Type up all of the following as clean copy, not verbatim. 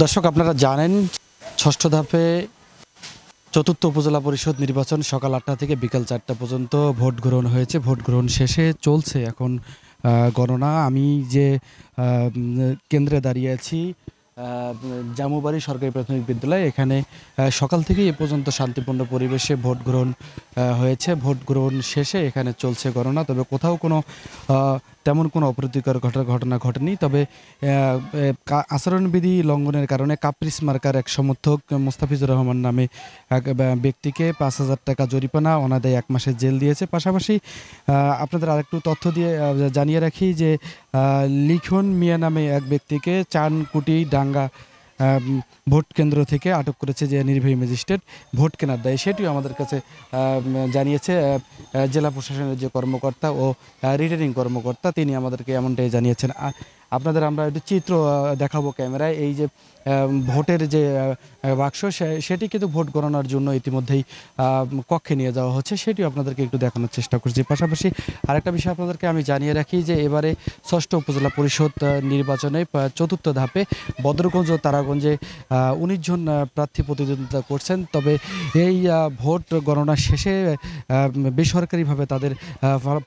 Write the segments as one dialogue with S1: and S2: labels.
S1: দর্শক আপনারা জানেন ষষ্ঠ ধাপে চতুর্থ উপজেলা পরিষদ নির্বাচন সকাল ৮টা থেকে বিকাল ৪টা পর্যন্ত ভোট গ্রহণ হয়েছে। ভোট গ্রহণ শেষে চলছে এখন গণনা। আমি যে কেন্দ্রে দাঁড়িয়ে আছি জামুবাড়ি সরকারি প্রাথমিক বিদ্যালয়, এখানে সকাল থেকেই এ পর্যন্ত শান্তিপূর্ণ পরিবেশে ভোট গ্রহণ হয়েছে। ভোট গ্রহণ শেষে এখানে চলছে গণনা। তবে কোথাও কোনো তেমন কোনো অপ্রীতিকর ঘটনা ঘটেনি। তবে আচরণবিধি লঙ্ঘনের কারণে কাপ্রিস মার্কার এক সমর্থক মোস্তাফিজুর রহমান নামে এক ব্যক্তিকে ৫,০০০ টাকা জরিমানা, অনাদায়ে ১ মাসের জেল দিয়েছে। পাশাপাশি আপনাদের আরেকটু তথ্য দিয়ে জানিয়ে রাখি যে লিখন মিয়া নামে এক ব্যক্তিকে চানকুটি ডাঙ্গা ভোট কেন্দ্র থেকে আটক করেছে যে নির্বাহী ম্যাজিস্ট্রেট ভোট কেনার দায়ে। সেটিও আমাদের কাছে জানিয়েছে জেলা প্রশাসনের যে কর্মকর্তা ও রিটার্নিং কর্মকর্তা, তিনি আমাদেরকে এমনটাই জানিয়েছেন। আপনাদের আমরা একটু চিত্র দেখাবো ক্যামেরায়। এই যে ভোটের যে বাক্স, সেটি কিন্তু ভোট গণনার জন্য ইতিমধ্যেই কক্ষে নিয়ে যাওয়া হচ্ছে, সেটিও আপনাদেরকে একটু দেখানোর চেষ্টা করছি। পাশাপাশি আরেকটা বিষয় আপনাদেরকে আমি জানিয়ে রাখি যে এবারে ষষ্ঠ উপজেলা পরিষদ নির্বাচনে চতুর্থ ধাপে বদরগঞ্জ ও তারাগঞ্জে ১৯ জন প্রার্থী প্রতিদ্বন্দ্বিতা করছেন। তবে এই ভোট গণনা শেষে বেসরকারিভাবে তাদের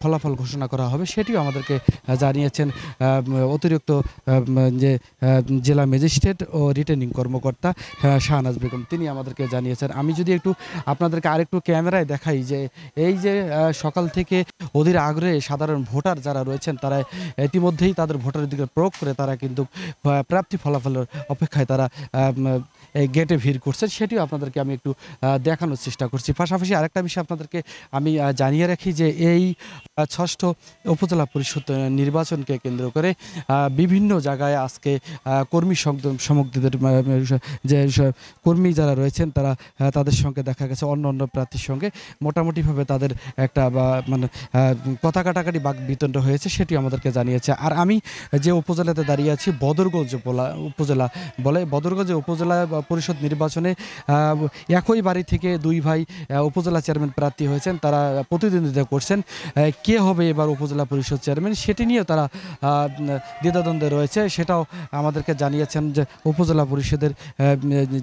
S1: ফলাফল ঘোষণা করা হবে, সেটিও আমাদেরকে জানিয়েছেন অতিরিক্ত যে জেলা ম্যাজিস্ট্রেট ও রিটার্নিং কর্মকর্তা শাহনাজ বেগম, তিনি আমাদেরকে জানিয়েছেন। আমি যদি একটু আপনাদেরকে আরেকটু ক্যামেরায় দেখাই যে এই যে সকাল থেকে অধীর আগ্রহে সাধারণ ভোটার যারা রয়েছেন, তারা ইতিমধ্যেই তাদের ভোটাধিকার প্রয়োগ করে তারা কিন্তু প্রাপ্তি ফলাফলের অপেক্ষায় তারা এই গেটে ভিড় করছেন, সেটিও আপনাদেরকে আমি একটু দেখানোর চেষ্টা করছি। পাশাপাশি আরেকটা বিষয় আপনাদেরকে আমি জানিয়ে রাখি যে এই ষষ্ঠ উপজেলা পরিষদ নির্বাচনকে কেন্দ্র করে বিভিন্ন জায়গায় আজকে কর্মী সমর্থকদের যে কর্মী যারা রয়েছেন তারা তাদের সঙ্গে দেখা গেছে অন্য প্রার্থীর সঙ্গে মোটামুটিভাবে তাদের একটা মানে কথা কাটাকাটি বাক বিতণ্ড হয়েছে, সেটি আমাদেরকে জানিয়েছে। আর আমি যে উপজেলাতে দাঁড়িয়ে আছি বদরগঞ্জ উপজেলা বলে। বদরগঞ্জ উপজেলা পরিষদ নির্বাচনে একই বাড়ি থেকে দুই ভাই উপজেলা চেয়ারম্যান প্রার্থী হয়েছেন, তারা প্রতিদ্বন্দ্বিতা করছেন। কে হবে এবার উপজেলা পরিষদ চেয়ারম্যান, সেটি নিয়ে তারা দ্বিধাদ্বন্দ্বে রয়েছে, সেটাও আমাদেরকে জানিয়েছেন যে উপজেলা পরিষদের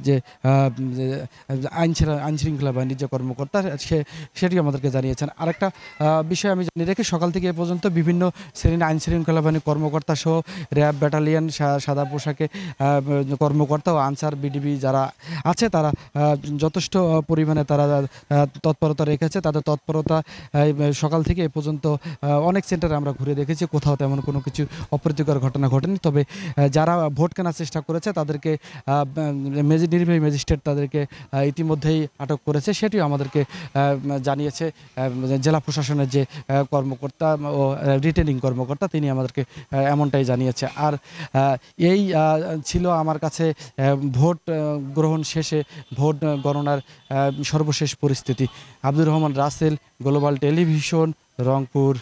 S1: যে আইনশৃঙ্খলা বাহিনীর যে কর্মকর্তা, সেটি আমাদেরকে জানিয়েছেন। আরেকটা বিষয় আমি জানিয়ে রেখে সকাল থেকে এ পর্যন্ত বিভিন্ন শ্রেণীর আইনশৃঙ্খলা বাহিনীর কর্মকর্তা সহ র্যাব ব্যাটালিয়ন, সাদা পোশাকে কর্মকর্তা ও আনসার বিডিবি যারা আছে, তারা যথেষ্ট পরিমাণে তারা তৎপরতা রেখেছে। তাদের তৎপরতা সকাল থেকে এ পর্যন্ত অনেক সেন্টারে আমরা ঘুরে দেখেছি, কোথাও তেমন কোনো কিছু অপ্রীতিকর ঘটনা ঘটেনি। তবে যারা ভোট কেনার চেষ্টা করেছে তাদেরকে নির্বাহী ম্যাজিস্ট্রেট তাদেরকে ইতিমধ্যেই আটক করেছে, সেটিও আমাদেরকে জানিয়েছে জেলা প্রশাসনের যে কর্মকর্তা ও রিটার্নিং কর্মকর্তা, তিনি আমাদেরকে এমনটাই জানিয়েছে। আর এই ছিল আমার কাছে ভোট গ্রহণ শেষে ভোট গণনার সর্বশেষ পরিস্থিতি। Abdur Rahman Rasel, global television, Rangpur.